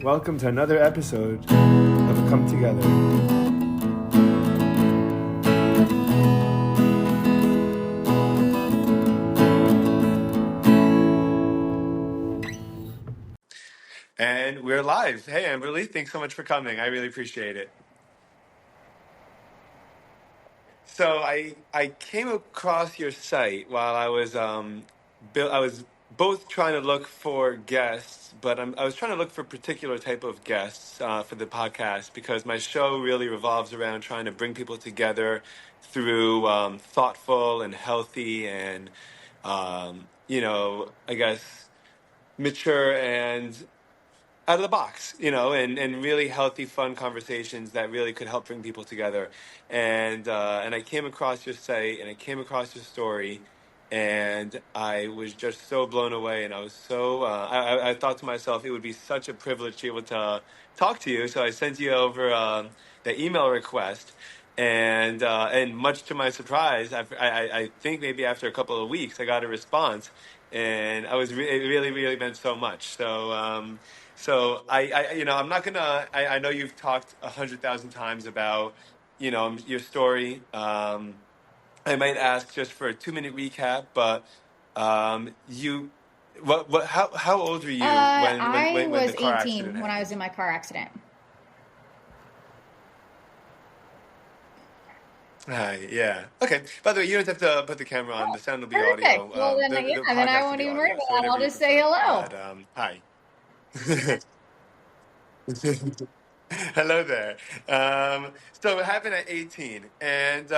Welcome to another episode of Come Together. And we're live. Hey, Amberly, thanks so much for coming. I really appreciate it. So I came across your site while I was I was both trying to look for guests, but I was trying to look for a particular type of guests for the podcast because my show really revolves around trying to bring people together through thoughtful and healthy and I guess mature and out of the box, and really healthy, fun conversations that really could help bring people together. And I came across your site and I came across your story, and I was just so blown away. And I was so I thought to myself it would be such a privilege to be able to talk to you. So I sent you over the email request. And much to my surprise, I think maybe after a couple of weeks, I got a response, and it really really meant so much. So I'm not gonna. I know you've talked 100,000 times about, your story. I might ask just for a 2-minute recap, but you, how old were you I when was the car 18 accident when I was happened? in my car accident. Hi, yeah. Okay. By the way, you don't have to put the camera on. Oh, The sound will be perfect. audio. Well, then, The yeah, then I podcast will won't be even worry audio. about So that. whatever I'll you just say prefer. hello. But hi. Hello there. So it happened at 18, and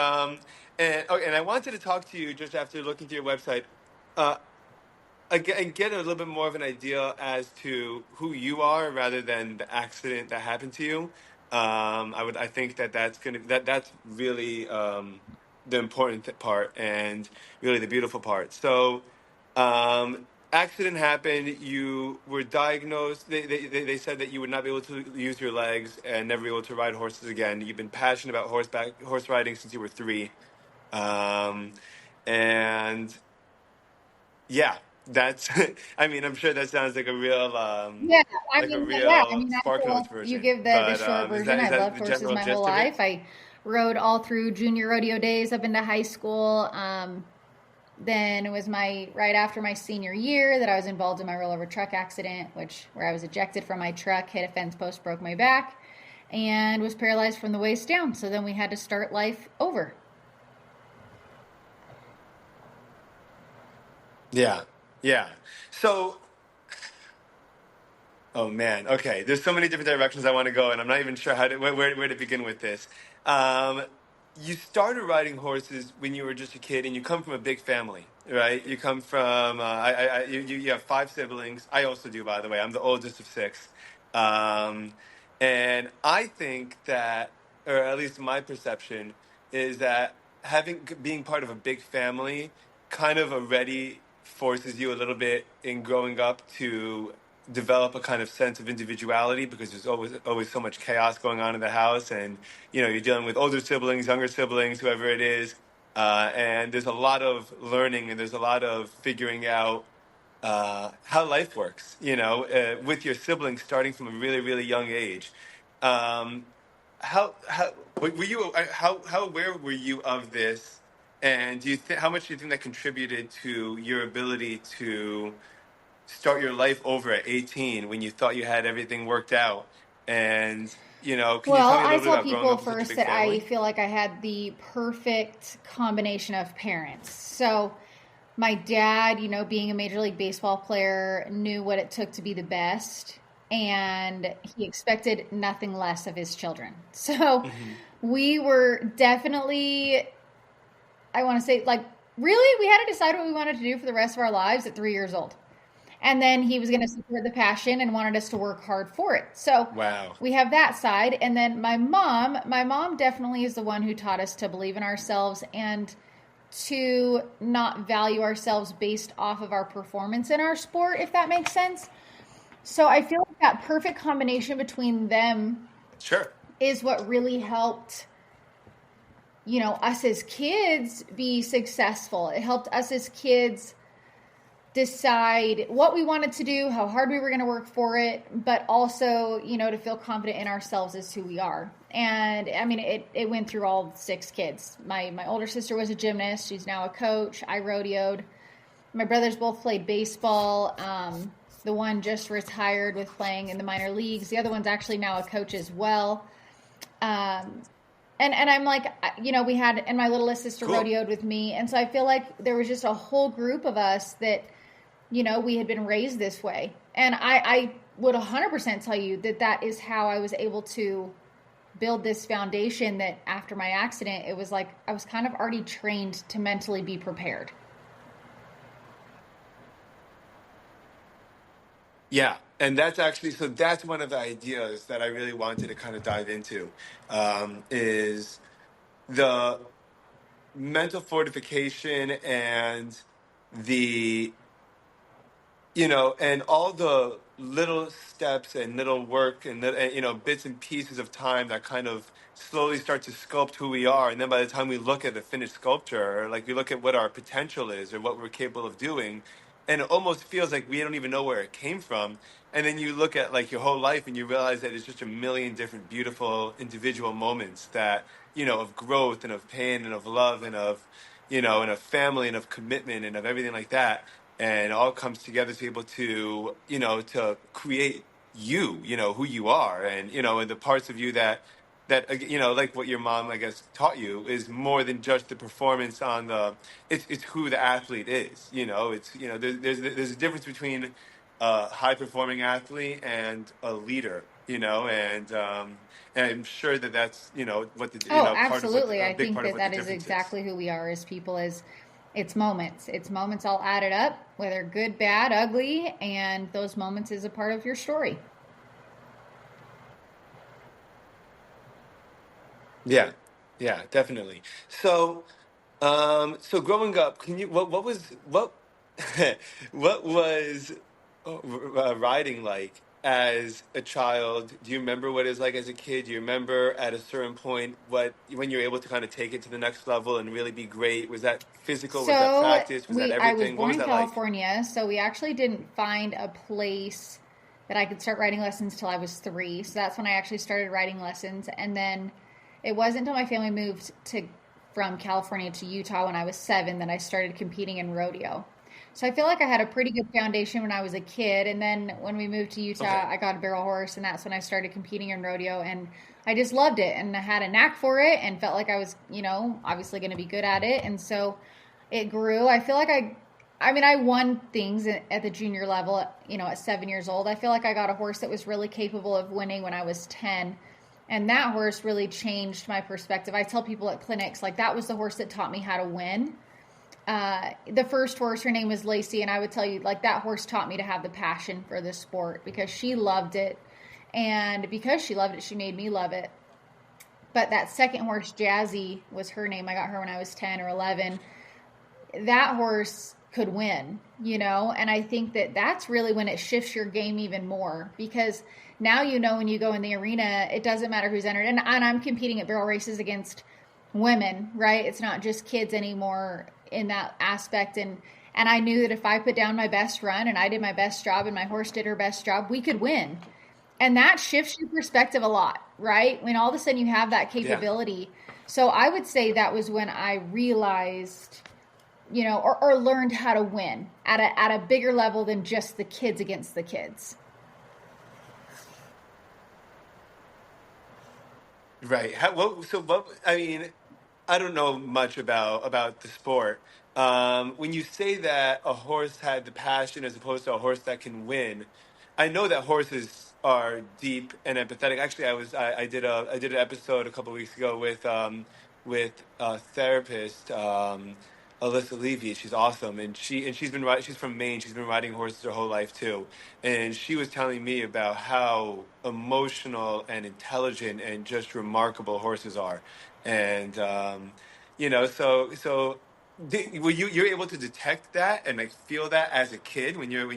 I wanted to talk to you just after looking through your website, uh, and get a little bit more of an idea as to who you are rather than the accident that happened to you. I think that's really the important part and really the beautiful part. So, accident happened. You were diagnosed. They said that you would not be able to use your legs and never be able to ride horses again. You've been passionate about horse riding since you were 3. Um, and yeah, that's. I mean, I'm sure that sounds Yeah, I like a mean, yeah, I real mean, Spark Well, Notes you version. give the But short version. is I that loved the horses general my whole gist of it? life. I rode all through junior rodeo days up into high school. Then it was my right after my senior year that I was involved in my rollover truck accident, where I was ejected from my truck, hit a fence post, broke my back, and was paralyzed from the waist down. So then we had to start life over. Yeah, yeah. So, oh man, okay. There's so many different directions I want to go, and I'm not even sure where to begin with this. Um, you started riding horses when you were just a kid, and you come from a big family, right? You come from you have 5 siblings. I also do, by the way. I'm the oldest of 6, um, and I think that, or at least my perception, is that being part of a big family kind of already forces you a little bit in growing up to develop a kind of sense of individuality because there's always so much chaos going on in the house, and you're dealing with older siblings, younger siblings, whoever it is, and there's a lot of learning and there's a lot of figuring out how life works, with your siblings starting from a really really young age. um, how were you how aware were you of this, and do you think how much do you think that contributed to your ability to start your life over at 18 when you thought you had everything worked out? And, can you tell Well, me a I little bit tell about growing people up in such a first big that I family? feel like I had the perfect combination of parents. So, my dad, being a Major League Baseball player, knew what it took to be the best, and he expected nothing less of his children. So, Hmm. we were definitely, I want to say, like, really, we had to decide what we wanted to do for the rest of our lives at 3 years old. And then he was going to support the passion and wanted us to work hard for it. So Wow. we have that side. And then my mom definitely is the one who taught us to believe in ourselves and to not value ourselves based off of our performance in our sport, if that makes sense. So I feel like that perfect combination between them Sure. is what really helped, us as kids be successful. It helped us as kids decide what we wanted to do, how hard we were going to work for it, but also, to feel confident in ourselves as who we are. And I mean, it went through all 6 kids. My older sister was a gymnast. She's now a coach. I rodeoed. My brothers both played baseball. The one just retired with playing in the minor leagues. The other one's actually now a coach as well. Um, and I'm like, we had, and my littlest sister Cool. rodeoed with me. And so I feel like there was just a whole group of us that, we had been raised this way. And I would 100% tell you that that is how I was able to build this foundation that after my accident, it was like I was kind of already trained to mentally be prepared. Yeah. And that's actually, so that's one of the ideas that I really wanted to kind of dive into, is the mental fortification and the and all the little steps and little work and bits and pieces of time that kind of slowly start to sculpt who we are. And then by the time we look at the finished sculpture, or like we look at what our potential is or what we're capable of doing, and it almost feels like we don't even know where it came from. And then you look at like your whole life and you realize that it's just a million different beautiful individual moments that, of growth and of pain and of love and of, and of family and of commitment and of everything like that, and it all comes together to be able to to create who you are, and the parts of you that like what your mom I guess taught you is more than just the performance on the it's who the athlete is. It's there's a difference between a high performing athlete and a leader, and I'm sure that that's what the Oh, part of what absolutely. a I big think part of that what the that is difference is. exactly who we are as people is it's moments. It's moments all added up, whether good, bad, ugly, and those moments is a part of your story. Yeah, yeah, definitely. So growing up, can you what was what what was riding like as a child? Do you remember what it was like as a kid? Do you remember at a certain point what when you were able to kind of take it to the next level and really be great? Was that physical? Was that So practice? Was that I was everything? What born was in that like? California, so we actually didn't find a place that I could start writing lessons till I was 3. So that's when I actually started writing lessons, and then it wasn't until my family moved to from California to Utah when I was 7 that I started competing in rodeo. So I feel like I had a pretty good foundation when I was a kid, and then when we moved to Utah, Okay. I got a barrel horse, and that's when I started competing in rodeo, and I just loved it, and I had a knack for it, and felt like I was, obviously going to be good at it, and so it grew. I feel like I mean, I won things at the junior level, at 7 years old. I feel like I got a horse that was really capable of winning when I was 10. And that horse really changed my perspective. I tell people at clinics, like, that was the horse that taught me how to win. The first horse, her name was Lacey, and I would tell you, like, that horse taught me to have the passion for the sport because she loved it. And because she loved it, she made me love it. But that second horse, Jazzy, was her name. I got her when I was 10 or 11. That horse could win, and I think that that's really when it shifts your game even more because now when you go in the arena, it doesn't matter who's entered. And I'm competing at barrel races against women, right? It's not just kids anymore in that aspect. And I knew that if I put down my best run and I did my best job and my horse did her best job, we could win. And that shifts your perspective a lot, right? When all of a sudden you have that Yeah. capability. So I would say that was when I realized or learned how to win at a bigger level than just the kids against the kids. Right. What, I mean, I don't know much about the sport. When you say that a horse had the passion as opposed to a horse that can win, I know that horses are deep and empathetic. Actually, I did an episode a couple of weeks ago with a therapist, Alyssa Levy. She's awesome, and she's been riding. She's from Maine. She's been riding horses her whole life too, and she was telling me about how emotional and intelligent and just remarkable horses are, and were you're able to detect that and like feel that as a kid when you're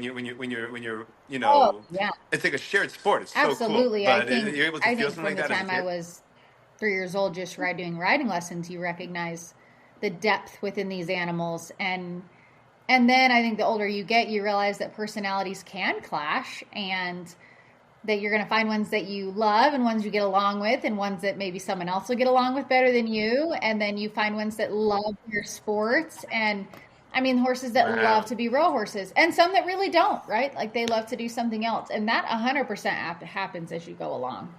Oh, yeah. it's like a shared sport. It's so cool, Absolutely. but you're able to I feel think something from like the that as a time I kid. was 3 years old, just doing riding lessons, you recognize the depth within these animals, and And then I think the older you get, you realize that personalities can clash, and that you're going to find ones that you love and ones you get along with, and ones that maybe someone else will get along with better than you. And then you find ones that love your sports. And I mean, horses that love Wow. to be row horses, and some that really don't, right? Like they love to do something else. And that 100% happens as you go along.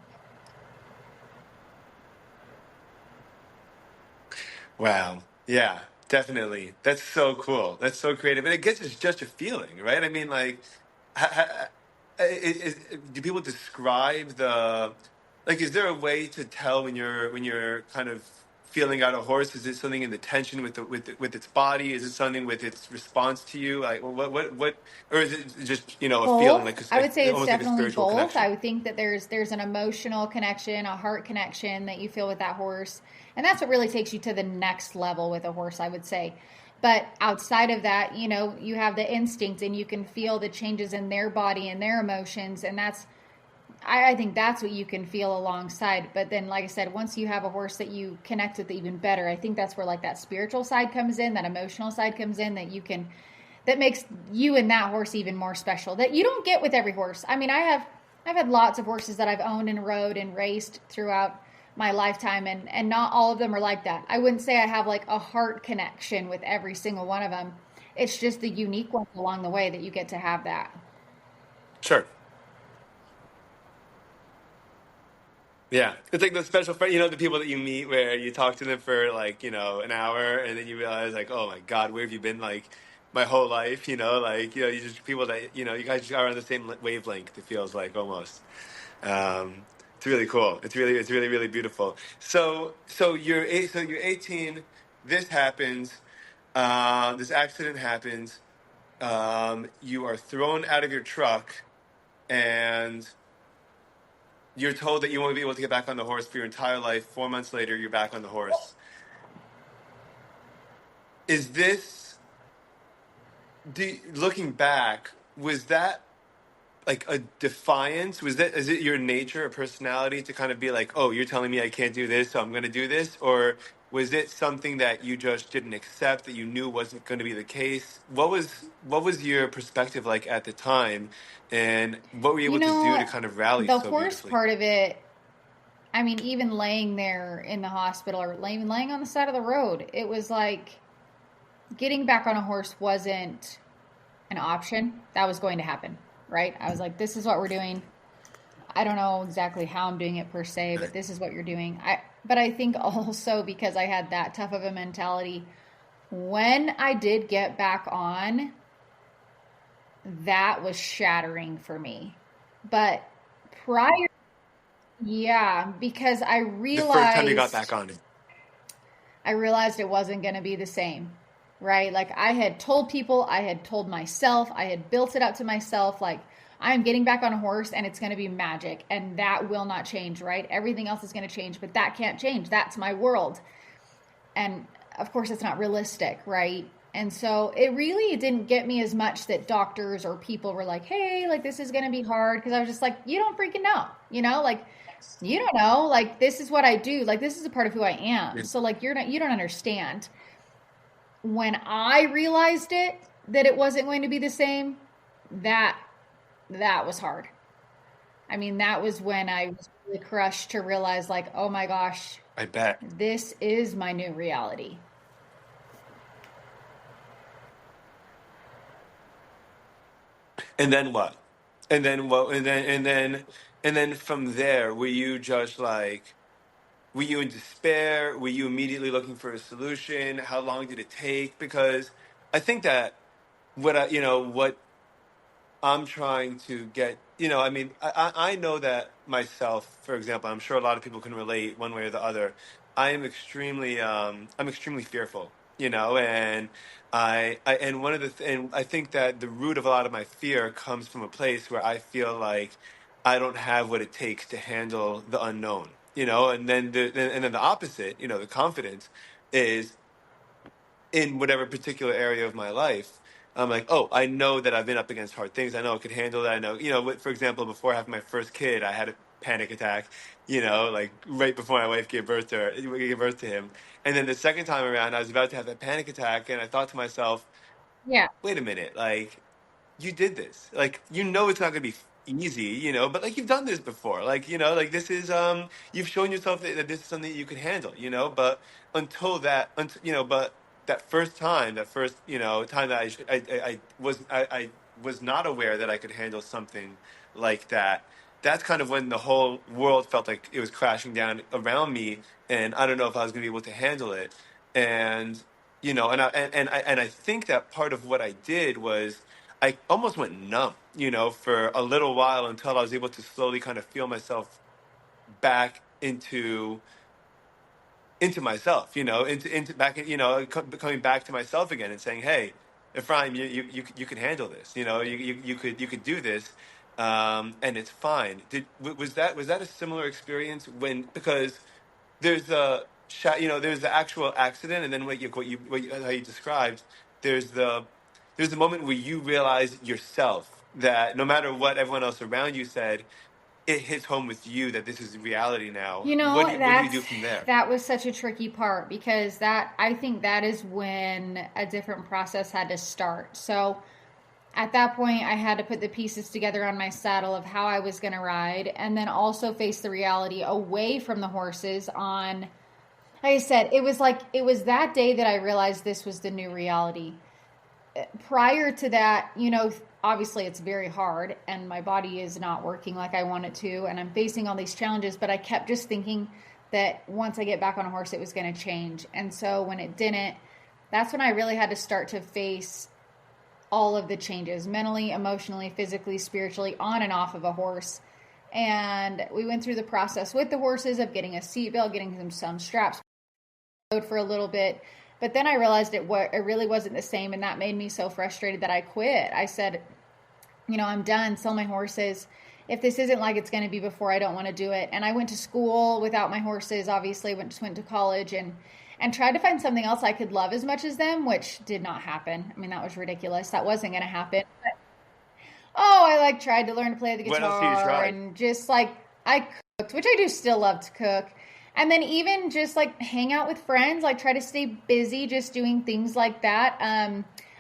Wow. Yeah, definitely. That's so cool. That's so creative. And I guess it's just a feeling, right? I mean, like, ha, ha, do people describe like, is there a way to tell when you're kind of feeling out a horse? Is it something in the tension with with its body? Is it something with its response to you? Like, what, or is it just, a feeling, Both. like, I would say it's almost like a definitely spiritual both. I connection? would think that there's an emotional connection, a heart connection that you feel with that horse. And that's what really takes you to the next level with a horse, I would say. But outside of that, you have the instinct, and you can feel the changes in their body and their emotions. And I think that's what you can feel alongside. But then, like I said, once you have a horse that you connect with even better, I think that's where like that spiritual side comes in, that emotional side comes in, that makes you and that horse even more special, that you don't get with every horse. I mean, I've had lots of horses that I've owned and rode and raced throughout my lifetime, and not all of them are like that. I wouldn't say I have like a heart connection with every single one of them. It's just the unique ones along the way that you get to have that. Sure. Yeah, it's like the special friend, the people that you meet where you talk to them for like, an hour, and then you realize like, oh my God, where have you been like my whole life? Like, you just people that, you guys just are on the same wavelength, it feels like almost. It's really cool. It's really, really beautiful. So you're 18, this happens, this accident happens, you are thrown out of your truck, and you're told that you won't be able to get back on the horse for your entire life. 4 months later, you're back on the horse. Is this, looking back, was that like a defiance? Is it your nature or personality to kind of be like, oh, you're telling me I can't do this, so I'm going to do this? Or was it something that you just didn't accept, that you knew wasn't going to be the case? What was your perspective like at the time? And what were you You able to do to know, kind of rally the so horse beautifully? part of it, I mean, even laying there in the hospital, or even laying on the side of the road, it was like getting back on a horse wasn't an option. That was going to happen, right? I was like, this is what we're doing. I don't know exactly how I'm doing it per se, but this is what you're doing. But I think also because I had that tough of a mentality, when I did get back on, that was shattering for me. But prior, yeah, because The first time you got back on it. I realized it wasn't going to be the same, right? Like I had told people, I had told myself, I had built it up to myself, like I'm getting back on a horse and it's going to be magic, and that will not change, right? Everything else is going to change, but that can't change. That's my world. And of course, it's not realistic, right? And so it really didn't get me as much that doctors or people were like, hey, like this is going to be hard. Because I was just like, you don't freaking know, like you don't know, like this is what I do, like this is a part of who I am. So like you don't understand. When I realized that it wasn't going to be the same, that that was hard. I mean, that was when I was really crushed to realize like, oh my gosh, I bet. this is my new reality. And then what? And then what? And then from there, were you just like, were you in despair? Were you immediately looking for a solution? How long did it take? Because I think that what I'm trying to get, I mean, I know that myself, for example, I'm sure a lot of people can relate one way or the other. I'm extremely fearful, and and and I think that the root of a lot of my fear comes from a place where I feel like I don't have what it takes to handle the unknown, and then the opposite, the confidence is in whatever particular area of my life. I'm like, oh, I know that I've been up against hard things. I know I could handle that. I know, for example, before having my first kid, I had a panic attack, like right before my wife gave birth to him. And then the second time around, I was about to have that panic attack, and I thought to myself, Yeah. wait a minute, like you did this. Like, it's not going to be easy, but like you've done this before. Like, like this is you've shown yourself that this is something that you can handle, but until but that first time, time that I was not aware that I could handle something like that. That's kind of when the whole world felt like it was crashing down around me, and I don't know if I was going to be able to handle it. And and I think that part of what I did was I almost went numb, for a little while until I was able to slowly kind of feel myself back into myself, into back, coming back to myself again and saying, "Hey, Ephraim, you can handle this. You could do this, and it's fine." Was that a similar experience because there's there's the actual accident, and then how you described, there's the moment where you realize yourself that no matter what everyone else around you said, it hits home with you that this is reality now. You know, What do you do from there? that was such a tricky part because I think that is when a different process had to start. So at that point, I had to put the pieces together on my saddle of how I was going to ride, and then also face the reality away from the horses on, like I said, it was that day that I realized this was the new reality. Prior to that, obviously it's very hard and my body is not working like I want it to, and I'm facing all these challenges, but I kept just thinking that once I get back on a horse, it was going to change. And so when it didn't, that's when I really had to start to face all of the changes mentally, emotionally, physically, spiritually, on and off of a horse. And we went through the process with the horses of getting a seatbelt, getting them some straps for a little bit. But then I realized it really wasn't the same, and that made me so frustrated that I quit. I said, I'm done. Sell my horses. If this isn't like it's going to be before, I don't want to do it. And I went to school without my horses. Obviously, went to college and tried to find something else I could love as much as them, which did not happen. I mean, that was ridiculous. That wasn't going to happen. But, I tried to learn to play the What else do you guitar try? and just I cooked, which I do still love to cook. And then even just hang out with friends, try to stay busy, just doing things like that.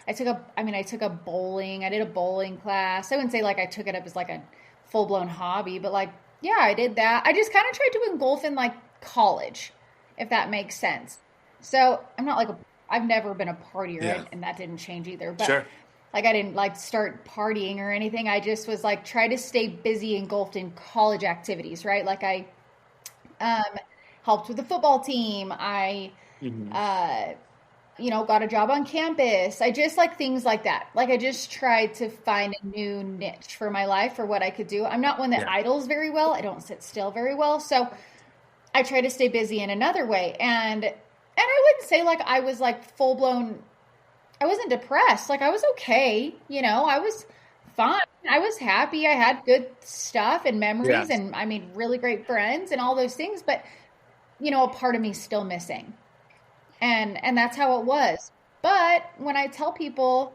I took a bowling. I did a bowling class. I wouldn't say I took it up as a full blown hobby, but yeah, I did that. I just kind of tried to engulf in college, if that makes sense. So I'm not I've never been a partier, Yeah, and that didn't change either. But sure. I didn't start partying or anything. I just was try to stay busy, engulfed in college activities, right? I um, helped with the football team. I Hmm. uh, got a job on campus. I just things like that. I just tried to find a new niche for my life for what I could do. I'm not one that Yeah. idles very well. I don't sit still very well. So I try to stay busy in another way. And I wouldn't say I was full blown, I wasn't depressed. I was okay. I was fine. I was happy. I had good stuff and Yeah. memories and I made really great friends and all those things, but a part of me still missing. And that's how it was. But when I tell people,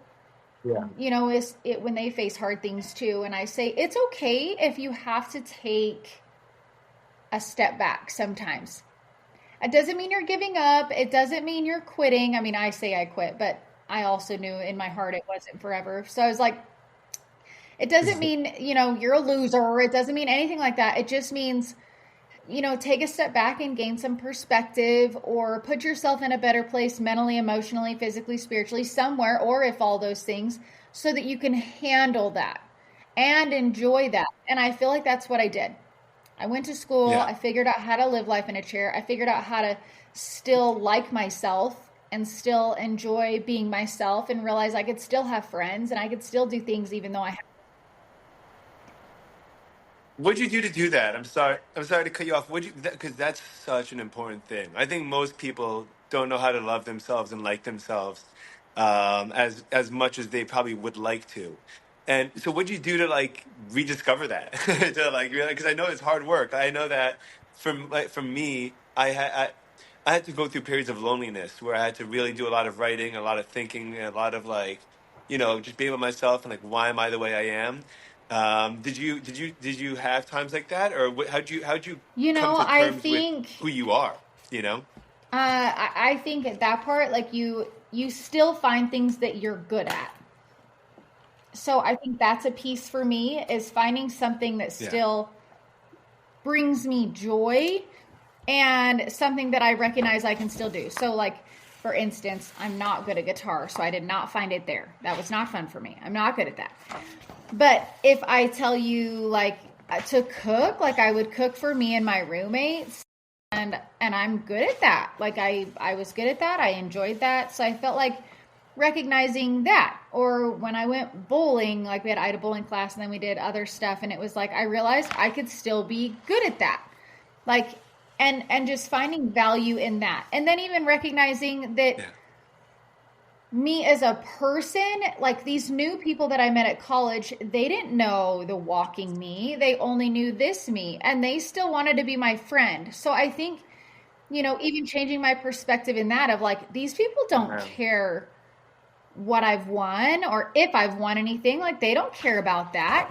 Yeah. is it when they face hard things too, and I say it's okay if you have to take a step back sometimes. It doesn't mean you're giving up. It doesn't mean you're quitting. I mean, I say I quit, but I also knew in my heart it wasn't forever. So I was like, it doesn't mean, you're a loser. It doesn't mean anything like that. It just means, take a step back and gain some perspective or put yourself in a better place mentally, emotionally, physically, spiritually, somewhere, or if all those things, so that you can handle that and enjoy that. And I feel like that's what I did. I went to school. Yeah. I figured out how to live life in a chair. I figured out how to still like myself and still enjoy being myself and realize I could still have friends and I could still do things even though I What'd you do to do that? I'm sorry. I'm sorry to cut you off. Because that's such an important thing. I think most people don't know how to love themselves and like themselves, as much as they probably would like to. And so, what'd you do to rediscover that? To because I know it's hard work. I know that from me, I had to go through periods of loneliness where I had to really do a lot of writing, a lot of thinking, and a lot of just being with myself and why am I the way I am? Did you have times like that, or how'd you come to I terms with think who you are? You know? I think at that part, you still find things that you're good at. So I think that's a piece for me, is finding something that Yeah. still brings me joy and something that I recognize I can still do. So, like, for instance, I'm not good at guitar, so I did not find it there. That was not fun for me. I'm not good at that. But if I tell you, like, to cook, like, I would cook for me and my roommates, and I'm good at that. Like, I was good at that. I enjoyed that. So I felt like recognizing that. Or when I went bowling, like, I had a bowling class and then we did other stuff, and it was like I realized I could still be good at that. Like, and just finding value in that. And then even recognizing that Yeah. me as a person, like, these new people that I met at college, they didn't know the walking me. They only knew this me, and they still wanted to be my friend. So I think, even changing my perspective in that, of like, these people don't Wow. care what I've won or if I've won anything. Like, they don't care about that.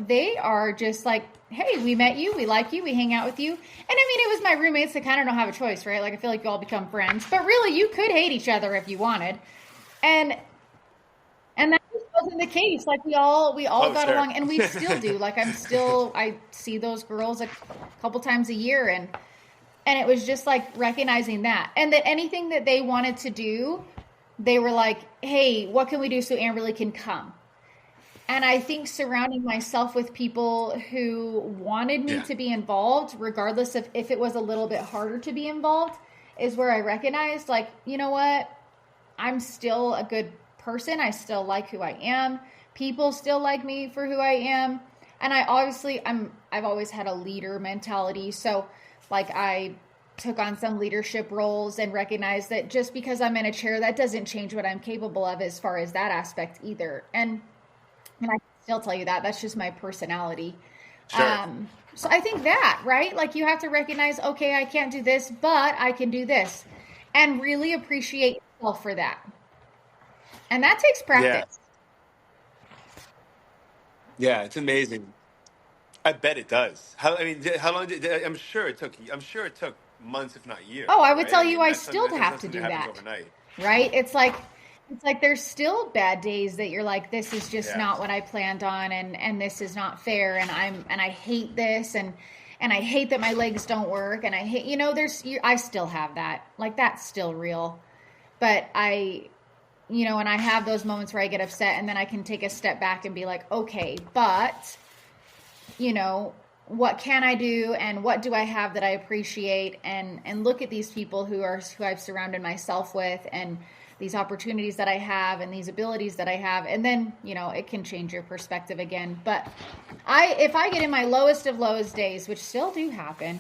They are just like, hey, we met you, we like you, we hang out with you. And I mean, it was my roommates that kind of don't have a choice, right? Like, I feel like you all become friends, but really you could hate each other if you wanted. And that just wasn't the case. Like, we all Oh, got sure. along, and we still do. Like, I see those girls a couple times a year, and it was just like recognizing that, and that anything that they wanted to do, they were like, hey, what can we do so Amberly can come? And I think surrounding myself with people who wanted me Yeah. to be involved, regardless of if it was a little bit harder to be involved, is where I recognized, like, you know what? I'm still a good person. I still like who I am. People still like me for who I am. And I've always had a leader mentality. So, like, I took on some leadership roles and recognized that just because I'm in a chair, that doesn't change what I'm capable of as far as that aspect either. And I can still tell you that that's just my personality. Sure. So I think that, right? Like, you have to recognize, okay, I can't do this, but I can do this, and really appreciate yourself for that. And that takes Yeah. practice. Yeah. It's amazing. I bet it does. How? I mean, how long did? I'm sure it took. I'm sure it took months, if not Oh, years. I would Right? tell I you, mean, I that's something. still That's have not to something do that happens that, overnight. right? It's like there's still bad days that you're like, this is just Yeah. not what I planned on, and this is not fair, and I hate this, and I hate that my legs don't work, and I hate, I still have that. Like, that's still real. But and I have those moments where I get upset, and then I can take a step back and be like, okay, but you know, what can I do, and what do I have that I appreciate, and look at these people who I've surrounded myself with, and these opportunities that I have, and these abilities that I have, and then it can change your perspective again. But if I get in my lowest of lowest days, which still do happen,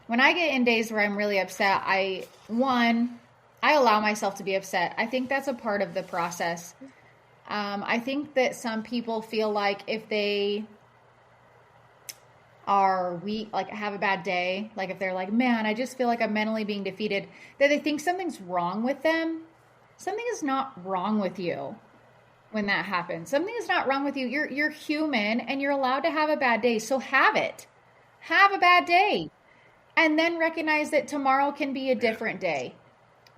when I get in days where I'm really upset, I allow myself to be upset. I think that's a part of the process. I think that some people feel like if they are weak, like have a bad day, like if they're like, man, I just feel like I'm mentally being defeated, that they think something's wrong with them. Something is not wrong with you when that happens. Something is not wrong with you. You're human, and you're allowed to have a bad day. So have it. Have a bad day. And then recognize that tomorrow can be a Yeah. different day.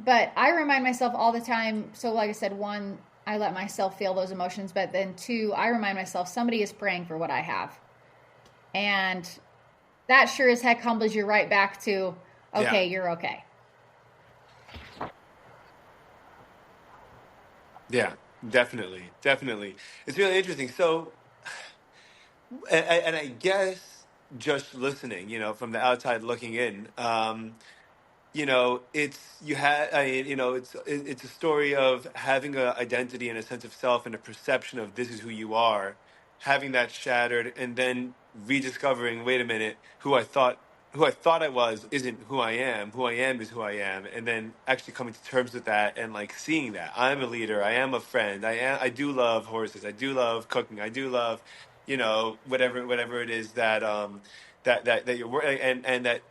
But I remind myself all the time. So, like I said, one, I let myself feel those emotions. But then two, I remind myself somebody is praying for what I have. And that sure as heck humbles you right back to, Yeah. okay, you're okay. Yeah. Definitely. Definitely. It's really interesting. So, and I guess just listening, from the outside looking in, it's you had I mean, it's a story of having an identity and a sense of self and a perception of this is who you are, having that shattered, and then rediscovering, wait a minute, who I thought I was isn't who I am. Who I am is who I am, and then actually coming to terms with that, and like seeing that I'm a leader, I am a friend, I do love horses, I do love cooking, I do love, whatever it is that that you're and that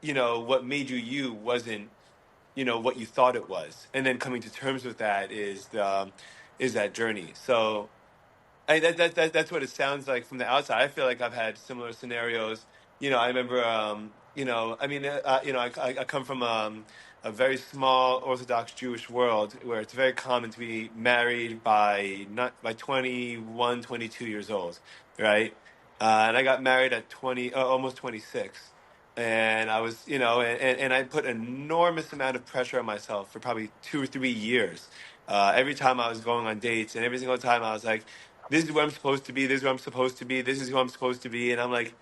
what made you you wasn't what you thought it was, and then coming to terms with that is that journey. So That's what it sounds like from the outside. I feel like I've had similar scenarios. I remember, I mean, I come from a very small Orthodox Jewish world where it's very common to be married by not by 21, 22 years old, right? And I got married at 20, almost 26. And I was, and I put enormous amount of pressure on myself for probably 2 or 3 years. Every time I was going on dates, and every single time I was like, this is where I'm supposed to be. This is where I'm supposed to be. This is who I'm supposed to be. And I'm like,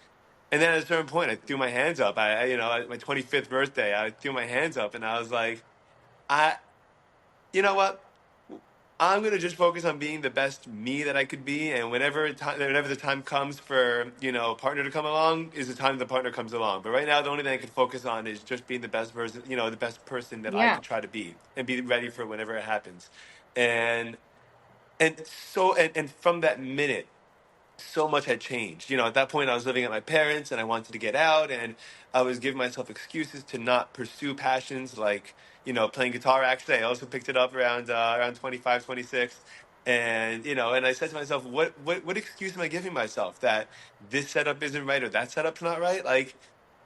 and then at a certain point, I threw my hands up. At my 25th birthday, I threw my hands up and I was like, I, you know what? I'm gonna just focus on being the best me that I could be, and whenever the time comes for a partner to come along, is the time the partner comes along. But right now, the only thing I can focus on is just being the best version, the best person that I Yeah, could try to be, and be ready for whenever it happens. And and from that minute, so much had changed. At that point, I was living at my parents and I wanted to get out, and I was giving myself excuses to not pursue passions like, playing guitar. Actually, I also picked it up around 25, 26. And, and I said to myself, what excuse am I giving myself that this setup isn't right or that setup's not right? Like,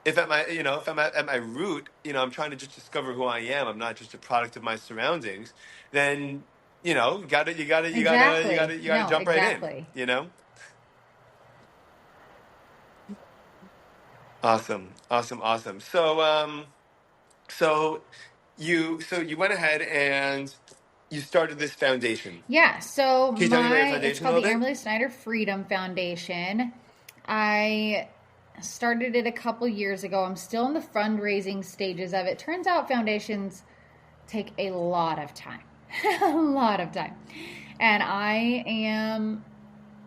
if I'm at my root, I'm trying to just discover who I am. I'm not just a product of my surroundings. Then, exactly. you gotta No, jump right in, exactly. you know? Awesome, awesome, awesome. So you went ahead and you started this foundation. Yeah, so Can you tell me about your it's foundation a called the little bit? Amberley Snyder Freedom Foundation. I started it a couple years ago. I'm still in the fundraising stages of it. Turns out foundations take a lot of time. A lot of time. And I am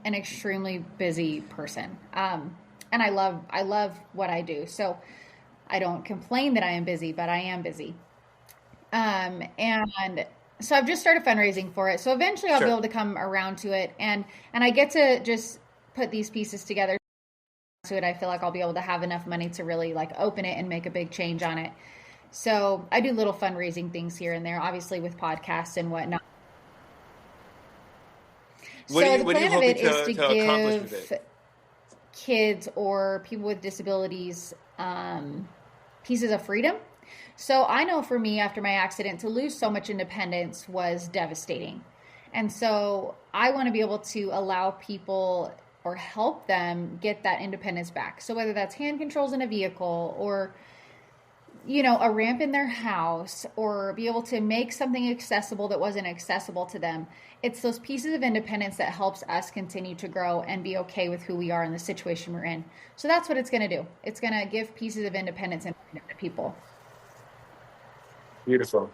an extremely busy person. And I love what I do. So I don't complain that I am busy, but I am busy. And so I've just started fundraising for it. So eventually I'll be able Sure. to come around to it, and I get to just put these pieces together to it. I feel like I'll be able to have enough money to really like open it and make a big change on it. So I do little fundraising things here and there, obviously with podcasts and whatnot. So the What are you plan of hoping it is to to accomplish with it? give kids or people with disabilities pieces of freedom. So I know for me, after my accident, to lose so much independence was devastating. And so I want to be able to allow people or help them get that independence back. So whether that's hand controls in a vehicle or a ramp in their house or be able to make something accessible that wasn't accessible to them. It's those pieces of independence that helps us continue to grow and be okay with who we are in the situation we're in. So that's what it's going to do. It's going to give pieces of independence and freedom to people. Beautiful.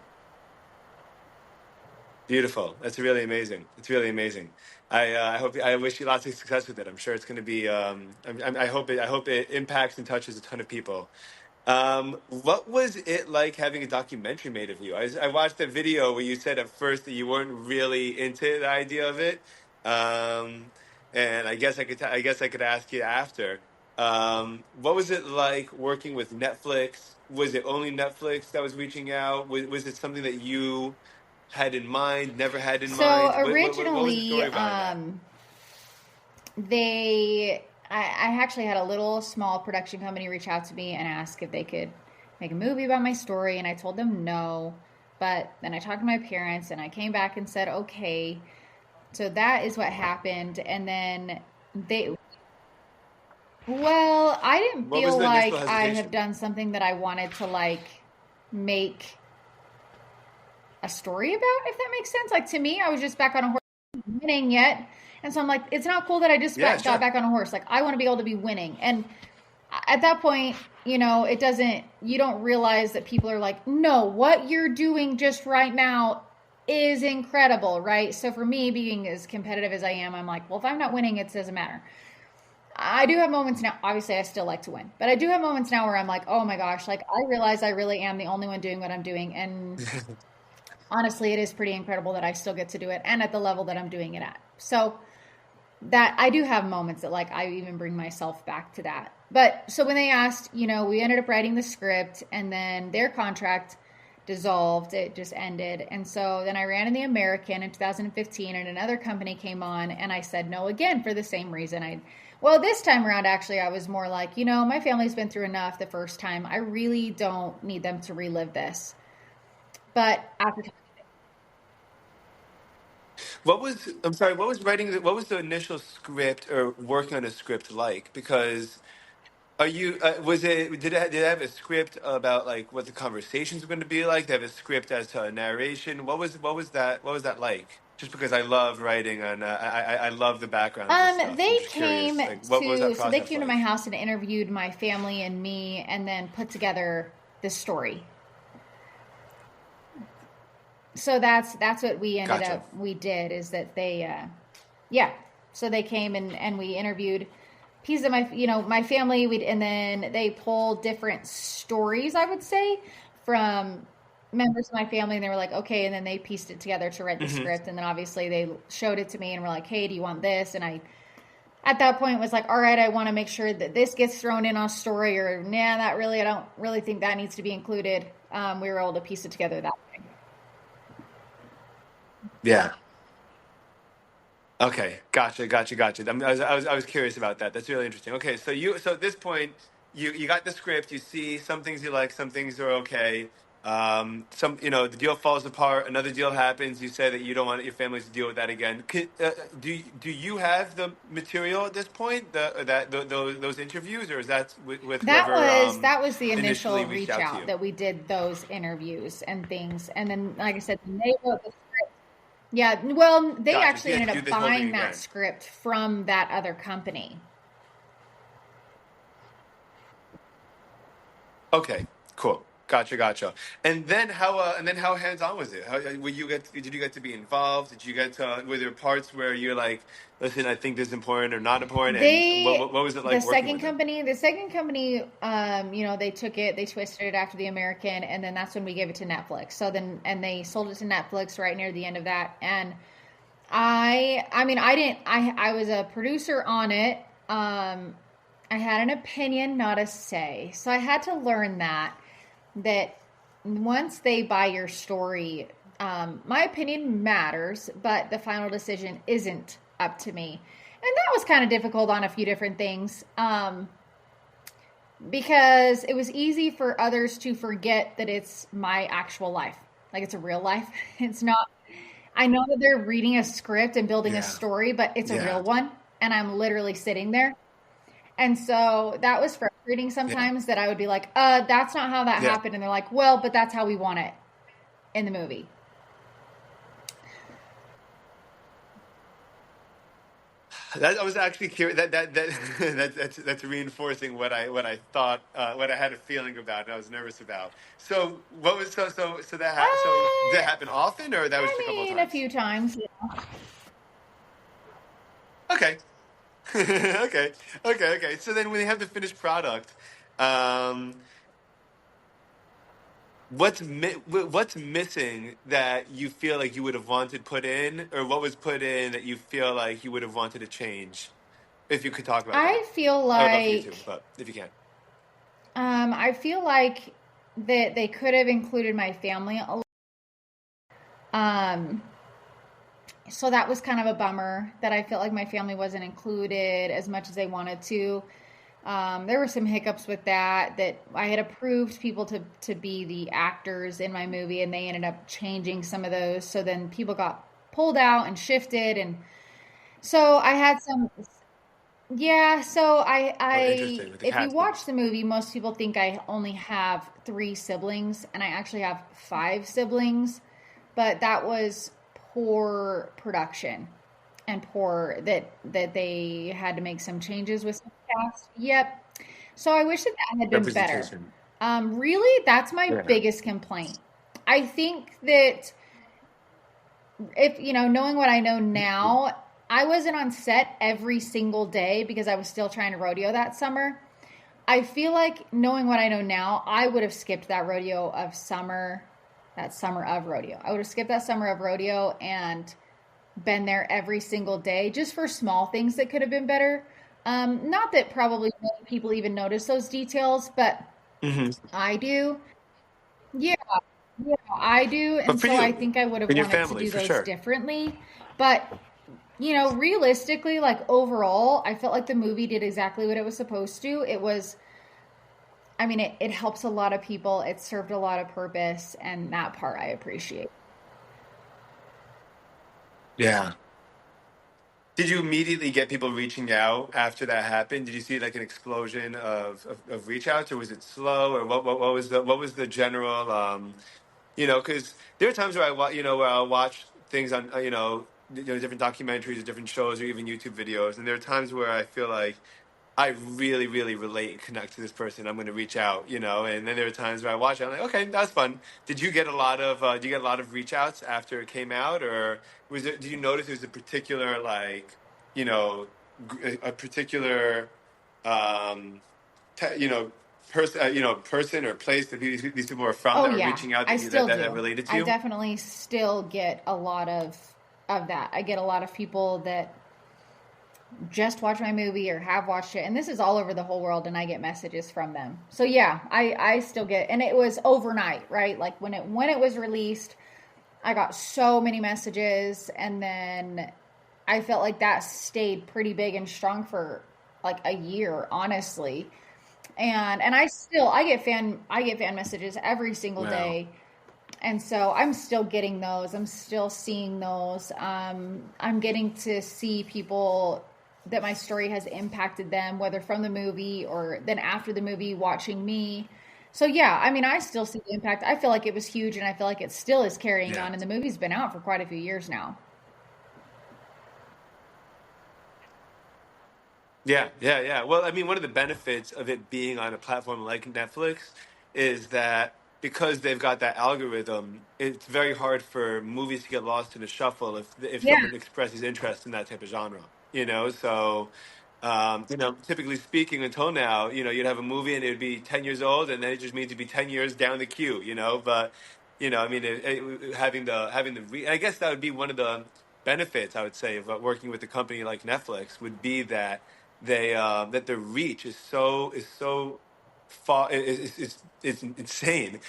Beautiful. That's really amazing. It's really amazing. I wish you lots of success with it. I'm sure it's going to be. I hope it impacts and touches a ton of people. What was it like having a documentary made of you? I watched the video where you said at first that you weren't really into the idea of it. Um, and I guess I could ask you after. What was it like working with Netflix? Was it only Netflix that was reaching out? Was it something that you had in mind, never had in So mind? What was the originally, story behind that? I actually had a little small production company reach out to me and ask if they could make a movie about my story, and I told them no. But then I talked to my parents, and I came back and said okay. So that is what happened, and then they. Well, I didn't What was feel the initial like I have hesitation? done something that I wanted to like make a story about, if that makes sense. Like to me, I was just back on a horse winning yet. And so I'm like, it's not cool that I just Yeah, got sure. back on a horse. Like I want to be able to be winning. And at that point, you don't realize that people are like, no, what you're doing just right now is incredible, right? So for me, being as competitive as I am, I'm like, well, if I'm not winning, it doesn't matter. I do have moments now. Obviously, I still like to win, but I do have moments now where I'm like, oh my gosh, like I realize I really am the only one doing what I'm doing. And honestly, it is pretty incredible that I still get to do it and at the level that I'm doing it at. So that I do have moments that like I even bring myself back to that. But so when they asked, we ended up writing the script and then their contract dissolved. It just ended. And so then I ran in the American in 2015, and another company came on, and I said no again for the same reason. Well, this time around, actually, I was more like, my family's been through enough the first time. I really don't need them to relive this. But after, I'm sorry, what was the initial script or working on a script like? Because did it have a script about like what the conversations were going to be like? Did it have a script as to a narration? What was that like? Just because I love writing and I love the backgrounds and stuff. I'm they just came curious, like what was that so they process came to my like? house and interviewed my family and me, and then put together this story. So that's what Gotcha. we did, is that yeah, so they came and we interviewed pieces of my family, and then they pulled different stories, I would say, from members of my family, and they were like, okay, and then they pieced it together to write the Hmm. script, and then obviously they showed it to me and were like, hey, do you want this? And I at that point was like, all right, I want to make sure that this gets thrown in on a story, or nah, that really, I don't really think that needs to be included. We were able to piece it together that way. Yeah. Okay, gotcha. I was curious about that. That's really interesting. Okay, so at this point you got the script. You see some things you like, some things are okay. Some the deal falls apart. Another deal happens. You say that you don't want your families to deal with that again. Do you have the material at this point? Those interviews, or is that with whoever That was the initially initial reached reach out to out, you? that we did those interviews and things, and then like I said, they wrote the script. Yeah, well, they Gotcha. So actually you had ended to do up this whole thing buying that again. script from that other company. Okay, cool. Gotcha. And then how hands on was it? Did you get to be involved? Did you get to were there parts where you're like, listen, I think this is important or not important? And what was it like working with them? The second company, they took it, they twisted it after the American, and then that's when we gave it to Netflix. So then, and they sold it to Netflix right near the end of that. And I mean, I was a producer on it. I had an opinion, not a say. So I had to learn that once they buy your story, my opinion matters, but the final decision isn't up to me. And that was kind of difficult on a few different things, because it was easy for others to forget that it's my actual life. Like, it's a real life. It's not, I know that they're reading a script and building a Yeah, story, but it's a real yeah, one. And I'm literally sitting there. And so that was frustrating yeah, sometimes, that I would be like, that's not how that yeah. happened. And they're like, well, but that's how we want it in the movie. That I was actually curious. That's reinforcing what I had a feeling about, and I was nervous about. So what was so did that happen often, or that was I just a couple of mean, a times? few times. Okay. Okay. So then when they have the finished product, um, what's missing that you feel like you would have wanted put in, or what was put in that you feel like you would have wanted to change? If you could talk about that, I feel I would love for you like, to, but if you can. I feel like that they could have included my family a lot. Um, so that was kind of a bummer, that I felt like my family wasn't included as much as they wanted to. There were some hiccups with that I had approved people to be the actors in my movie, and they ended up changing some of those. So then people got pulled out and shifted, and so I had some. Yeah, so Oh, interesting with the if you casting. watch the movie, most people think I only have three siblings, and I actually have five siblings, but that was poor production, and poor that they had to make some changes with some cast. Yep. So I wish that that had been better. Representation. Really, that's my Yeah. biggest complaint. I think that, if knowing what I know now, I wasn't on set every single day because I was still trying to rodeo that summer. I feel like, knowing what I know now, I would have skipped that summer of rodeo. I would have skipped that summer of rodeo and been there every single day, just for small things that could have been better. Not that probably many people even notice those details, but Hmm. I do. Yeah, Yeah, I do. But And for so I you think I would have and your wanted to family, do for those sure. differently. But, realistically, like overall, I felt like the movie did exactly what it was supposed to. It helps a lot of people, it served a lot of purpose, and that part I appreciate. Yeah. Did you immediately get people reaching out after that happened? Did you see like an explosion of reach outs, or was it slow, or what was the general because there are times where where I'll watch things on different documentaries or different shows or even YouTube videos, and there are times where I feel like I really, really relate and connect to this person. I'm going to reach out, and then there are times where I watch it. I'm like, okay, that's fun. Did you get a lot of reach outs after it came out, or did you notice there was a particular you know, a particular, um, person, person or place that these people are from Oh that were yeah, reaching out I that still that do. related to I you? definitely still get a lot of that. I get a lot of people that just watched my movie or have watched it, and this is all over the whole world, and I get messages from them. So yeah, I still get, and it was overnight, right? Like when it was released, I got so many messages, and then I felt like that stayed pretty big and strong for like a year, honestly. And I get fan messages every single Wow. day, and so I'm still getting those. I'm still seeing those. I'm getting to see people that my story has impacted them, whether from the movie or then after the movie watching me. So yeah, I still see the impact. I feel like it was huge, and I feel like it still is carrying Yeah. on. And the movie's been out for quite a few years now. Yeah, yeah, yeah. Well, I mean, one of the benefits of it being on a platform like Netflix is that because they've got that algorithm, it's very hard for movies to get lost in the shuffle if Yeah. someone expresses interest in that type of genre. So typically speaking, until now, you'd have a movie and it would be 10 years old, and then it just means to be 10 years down the queue. But I mean, having I guess that would be one of the benefits I would say of working with a company like Netflix would be that that the reach is so far is insane,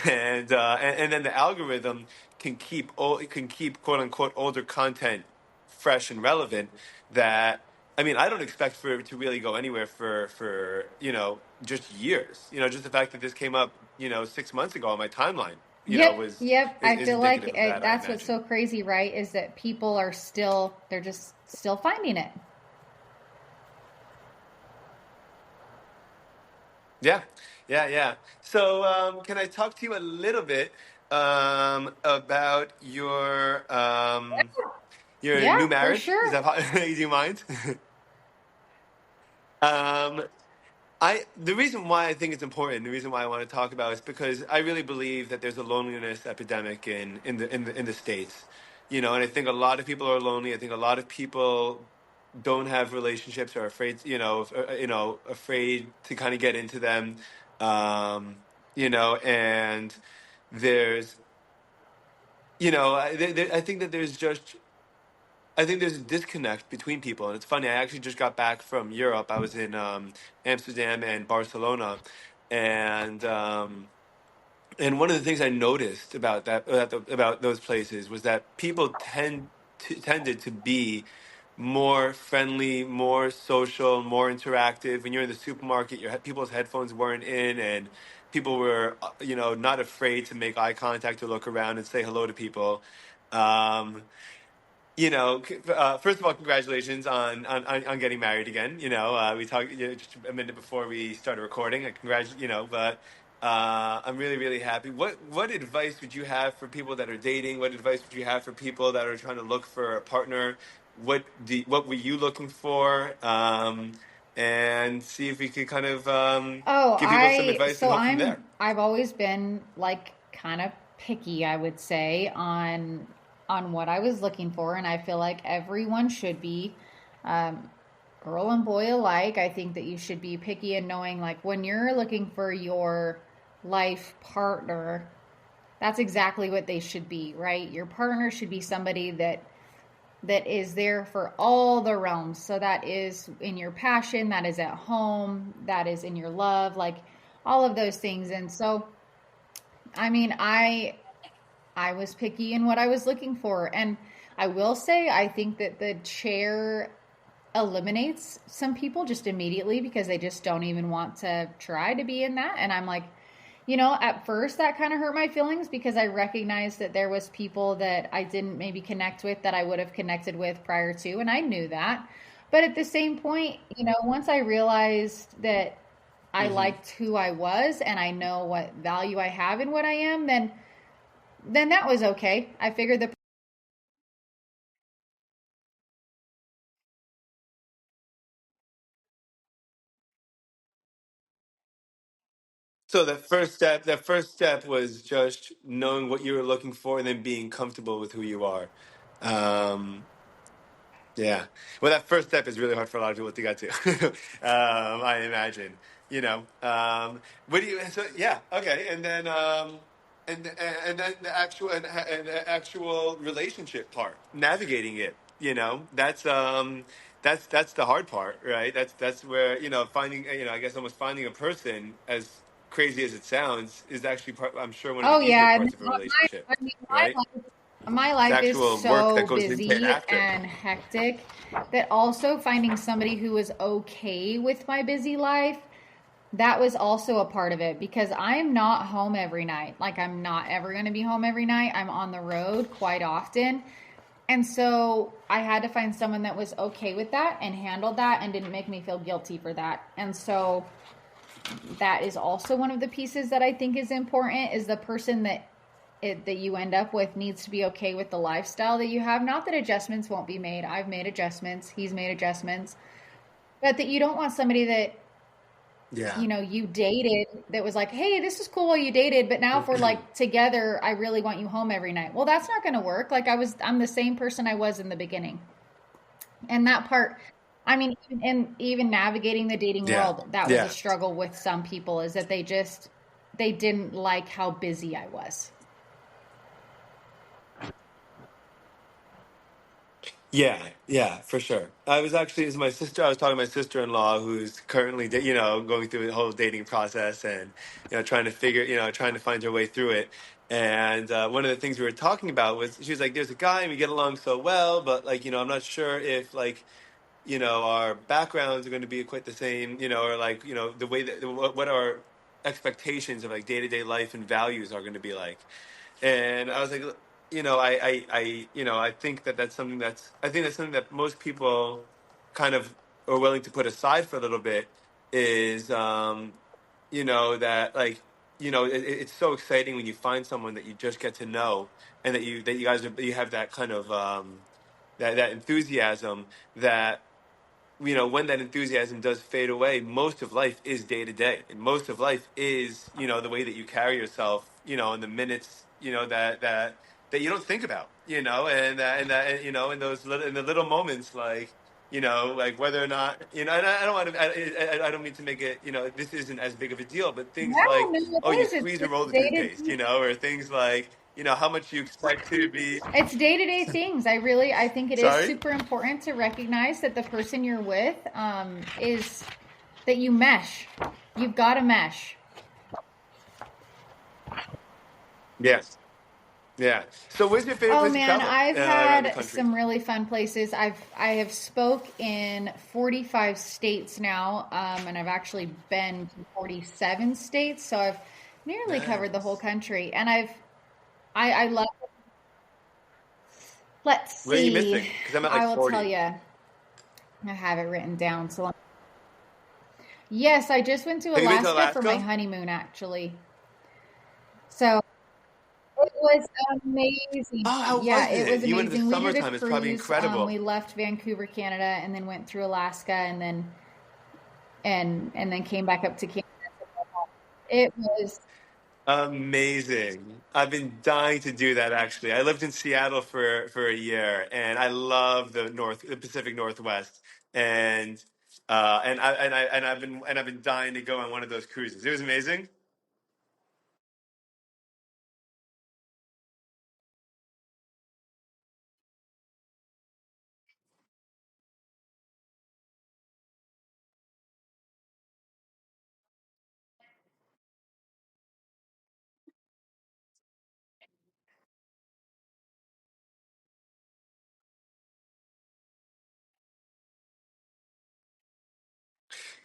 and then the algorithm can keep quote unquote older content fresh and relevant. That I mean, I don't expect for it to really go anywhere for just years. Just the fact that this came up 6 months ago on my timeline Yep, was yep. I is feel like indicative of that, I that's what's imagine. so crazy, right? Is that people are they're just still finding it. Yeah, yeah, yeah. So, can I talk to you a little bit about your Yeah, new for marriage? Is sure. that do you mind? um, the reason why I think it's important, the reason why I want to talk about it is because I really believe that there's a loneliness epidemic in the States. And I think a lot of people are lonely. I think a lot of people don't have relationships or afraid, afraid to kind of get into them. And there's, I think that I think there's a disconnect between people, and it's funny. I actually just got back from Europe. I was in Amsterdam and Barcelona, and um, and one of the things I noticed about those places was that people tended to be more friendly, more social, more interactive. When you're in the supermarket, people's headphones weren't in, and people were not afraid to make eye contact or look around and say hello to people. Um, first of all, congratulations on getting married again. We talked just a minute before we started recording. But I'm really, really happy. What advice would you have for people that are dating? What advice would you have for people that are trying to look for a partner? What were you looking for? And see if we could kind of Oh, give people some advice and help from there. I've always been like kind of picky, I would say, on what I was looking for, and I feel like everyone should be, um, girl and boy alike. I think that you should be picky and knowing like when you're looking for your life partner, that's exactly what they should be, right? Your partner should be somebody that is there for all the realms. So that is in your passion, that is at home, that is in your love, like all of those things. And so, I mean, I was picky in what I was looking for. And I will say, I think that the chair eliminates some people just immediately because they just don't even want to try to be in that. And I'm like, at first that kind of hurt my feelings because I recognized that there was people that I didn't maybe connect with that I would have connected with prior to, and I knew that. But at the same point, once I realized that I Hmm. liked who I was and I know what value I have in what I am, then that was okay. I figured the So that first step was just knowing what you were looking for and then being comfortable with who you are. Um, Yeah. Well, that first step is really hard for a lot of people to get to. I imagine. What do you? So yeah, okay, and then the actual relationship part, navigating it. That's the hard part, right? That's where finding I guess almost finding a person, as crazy as it sounds, is actually I'm sure one of Oh the easier yeah, and parts of a relationship, I mean right? my It's the life is actual work that so goes into it busy after. and hectic that also finding somebody who was okay with my busy life, that was also a part of it because I'm not home every night. Like I'm not ever going to be home every night. I'm on the road quite often. And so I had to find someone that was okay with that and handled that and didn't make me feel guilty for that. And so that is also one of the pieces that I think is important is the person that you end up with needs to be okay with the lifestyle that you have. Not that adjustments won't be made. I've made adjustments. He's made adjustments. But that you don't want somebody that Yeah. you dated that was like, hey, this is cool while you dated, but now if we're like together, I really want you home every night. Well, that's not going to work. Like I'm the same person I was in the beginning. And that part, I mean, and even navigating the dating Yeah. world, that was a Yeah. struggle with some people is that they didn't like how busy I was. Yeah. Yeah, for sure. It's my sister. I was talking to my sister-in-law who's currently, going through the whole dating process and, trying to find her way through it. And one of the things we were talking about was she was like, there's a guy and we get along so well, but like, I'm not sure if like, our backgrounds are going to be quite the same, or like, the way that what our expectations of like day-to-day life and values are going to be like. And I was like, I think I think that's something that most people kind of are willing to put aside for a little bit is, that like, it's so exciting when you find someone that you just get to know and you have that kind of, that enthusiasm that when that enthusiasm does fade away, most of life is day to day, and most of life is the way that you carry yourself, in the minutes, that you don't think about, and in in the little moments, like like whether or not and I don't want to, I don't mean to make it, this isn't as big of a deal, but things No, like, no, oh, it you is. squeeze or roll It's the day to toothpaste, or things like how much you expect to be. it's day to day things. I think it is Sorry. super important to recognize that the person you're with is that you mesh. You've got to mesh. Yes. Yeah. So where's your favorite Oh place to man, travel I've around the had country? some really fun places. I have spoke in 45 states now, and I've actually been to 47 states, so I've nearly covered the whole Nice. country. And I love. Let's Where are you see. missing? Because I'm at like I will tell 40. you. I have it written down. So yes, I just went to Have you been to Alaska for my Alaska? honeymoon actually. So it was amazing. Oh, how Yeah, was it it? was You went in the amazing. We did a summertime. It's probably cruise. We incredible. left Vancouver, Canada, and then went through Alaska, and then came back up to Canada. It was Amazing. I've been dying to do that actually. I lived in Seattle for a year and I love the Pacific Northwest. And I've been dying to go on one of those cruises. It was amazing.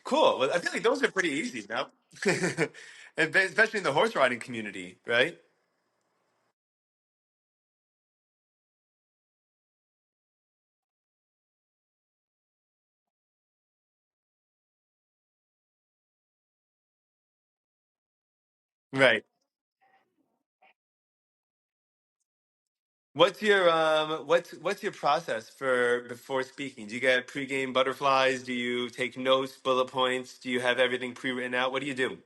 Cool. Well, I feel like those are pretty easy, no? And especially in the horse riding community, right? Right. What's your process for before speaking? Do you get pregame butterflies? Do you take notes, bullet points? Do you have everything pre-written out? What do you do?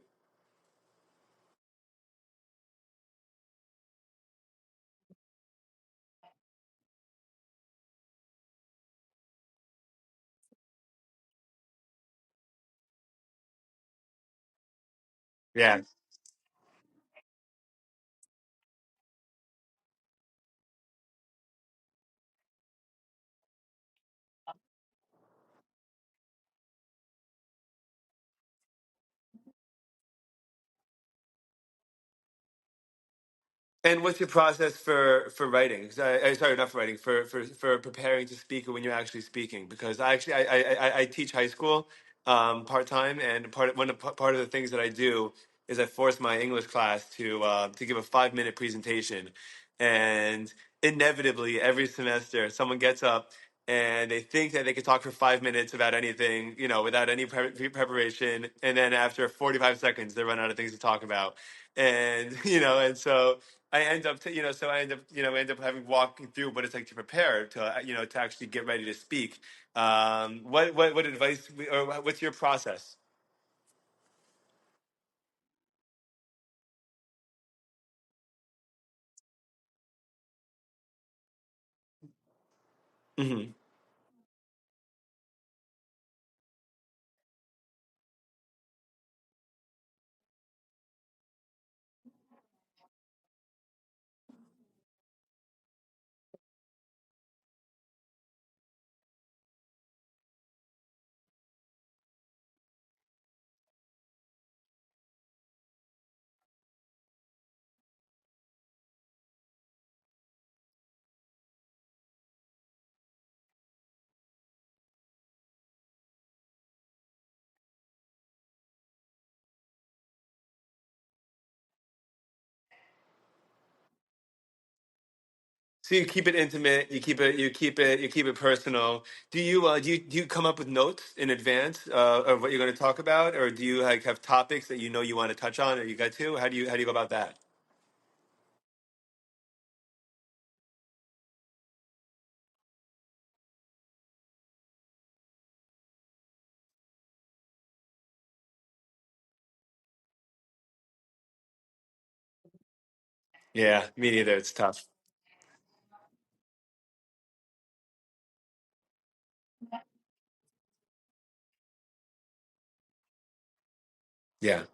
Yeah. And what's your process for writing? 'Cause sorry, not for writing, for preparing to speak or when you're actually speaking. Because I teach high school part time, and part of the things that I do is I force my English class to give a 5 minute presentation, and inevitably every semester someone gets up and they think that they could talk for 5 minutes about anything, without any preparation, and then after 45 seconds they run out of things to talk about, and and so. I end up, so I end up having walking through what it's like to prepare to actually get ready to speak. What advice or what's your process? Hmm. So you keep it intimate. You keep it personal. Do you come up with notes in advance of what you're going to talk about, or do you like have topics that you want to touch on or you get to? How do you go about that? Yeah, me neither. It's tough. Yeah,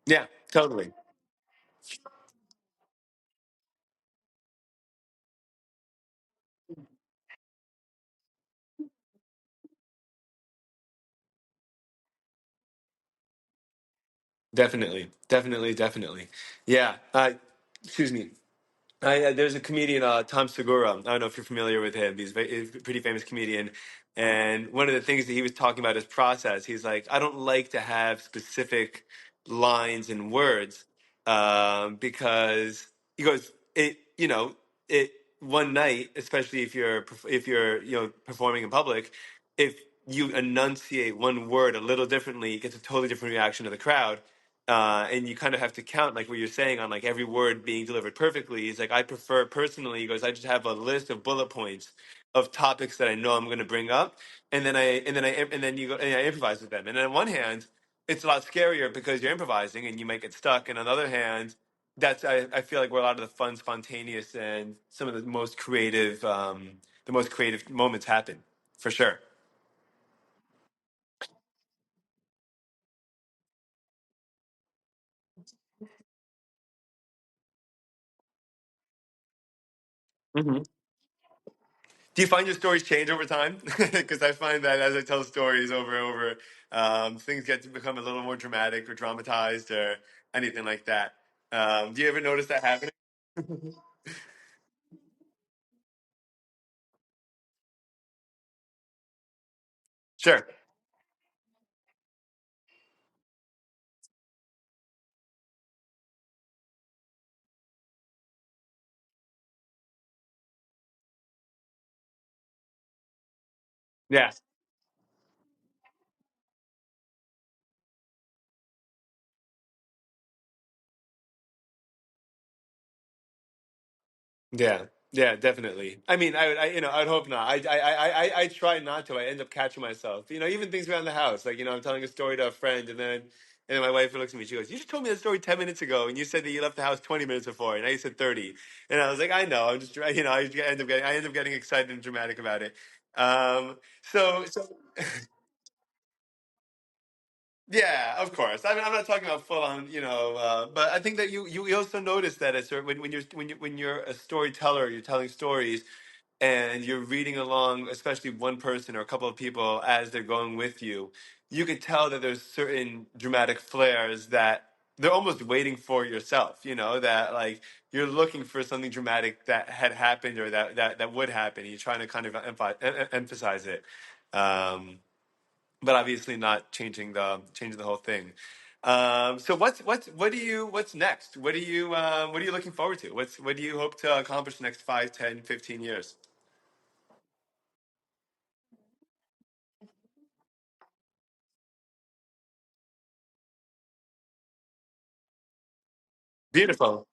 yeah, totally. Definitely, definitely, definitely. Yeah. Excuse me. There's a comedian, Tom Segura. I don't know if you're familiar with him. He's a pretty famous comedian. And one of the things that he was talking about his process, he's like, I don't like to have specific lines and words because he goes, it one night, especially if you're performing in public, if you enunciate one word a little differently, it gets a totally different reaction to the crowd, and you kind of have to count like what you're saying on like every word being delivered perfectly. He's like, I prefer personally, he goes, I just have a list of bullet points of topics that I know I'm going to bring up, and then you go and I improvise with them. And on one hand, it's a lot scarier because you're improvising and you might get stuck. And on the other hand, I feel like where a lot of the fun, spontaneous, and some of the most creative moments happen, for sure. Do you find your stories change over time? Because I find that as I tell stories over and over, things get to become a little more dramatic or dramatized, or anything like that. Do you ever notice that happening? Sure. Yeah. Yeah, yeah, definitely. I mean, I would hope not. I try not to. I end up catching myself. Even things around the house. Like, I'm telling a story to a friend, and then my wife looks at me. She goes, "You just told me that story 10 minutes ago, and you said that you left the house 20 minutes before, and now you said 30." And I was like, "I know. I'm just, I end up getting excited and dramatic about it." So yeah, of course. I mean, I'm not talking about full on, but I think that you also notice that when you're a storyteller, you're telling stories and you're reading along, especially one person or a couple of people as they're going with you, you could tell that there's certain dramatic flares that they're almost waiting for yourself, that like you're looking for something dramatic that had happened or that would happen. You're trying to kind of emphasize it. Um, but obviously not changing the whole thing. So what's next? What are you looking forward to? What do you hope to accomplish the next 5, 10, 15 years? Beautiful.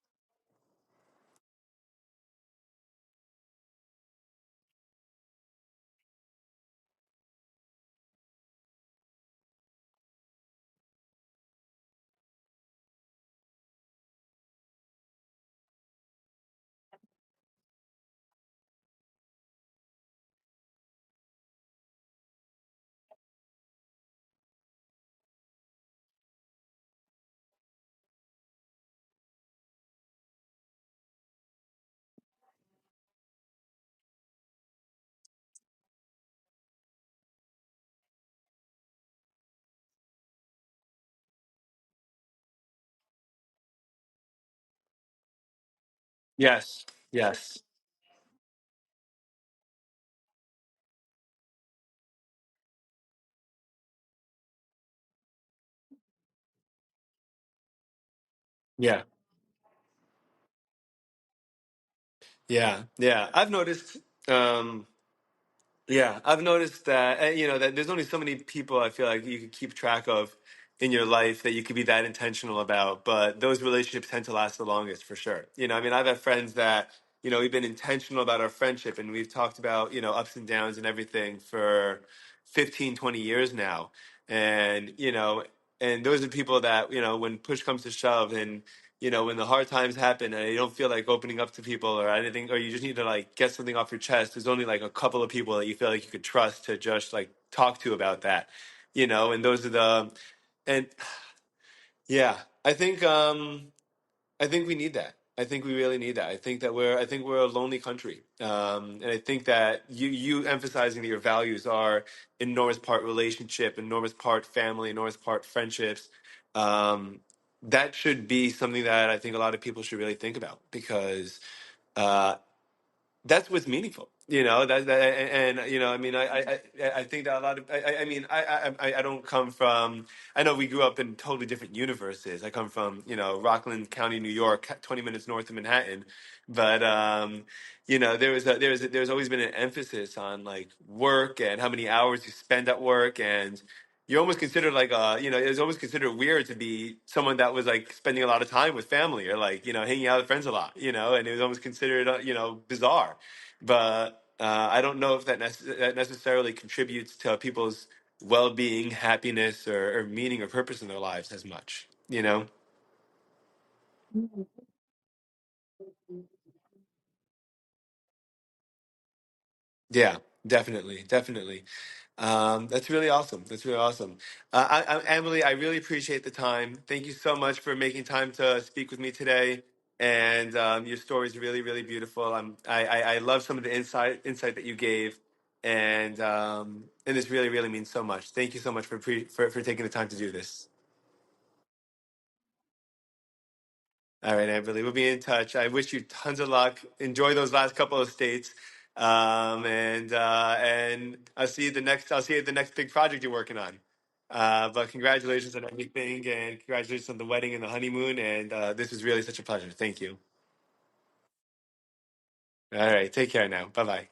Yes. Yes. Yeah. Yeah. Yeah. Um, I've noticed that that there's only so many people I feel like you can keep track of in your life that you could be that intentional about, but those relationships tend to last the longest for sure. I mean, I've had friends that we've been intentional about our friendship, and we've talked about ups and downs and everything for 15, 20 years now, and those are people that when push comes to shove and when the hard times happen and you don't feel like opening up to people or anything, or you just need to like get something off your chest, there's only like a couple of people that you feel like you could trust to just like talk to about that, and those are and yeah, I think we need that. I think we really need that. I think we're a lonely country. And I think that you emphasizing that your values are enormous part relationship, enormous part family, enormous part friendships. Um, that should be something that I think a lot of people should really think about because uh, that's what's meaningful, that and I mean I think that a lot of I mean I don't come from, I know we grew up in totally different universes. I come from Rockland County, New York, 20 minutes north of Manhattan, but there's always been an emphasis on like work and how many hours you spend at work, and you're almost considered like it's almost considered weird to be someone that was like spending a lot of time with family or like hanging out with friends a lot, and it was almost considered bizarre. But I don't know if that necessarily contributes to people's well-being, happiness, or meaning or purpose in their lives as much. Yeah, definitely, definitely. That's really awesome. That's really awesome. Emily, I really appreciate the time. Thank you so much for making time to speak with me today. And your story is really, really beautiful. I love some of the insight that you gave, and this really, really means so much. Thank you so much for taking the time to do this. All right, Amberly, we'll be in touch. I wish you tons of luck. Enjoy those last couple of states, and I'll see you the next. I'll see you at the next big project you're working on. But congratulations on everything, and congratulations on the wedding and the honeymoon. And this was really such a pleasure. Thank you. All right, take care now. Bye bye.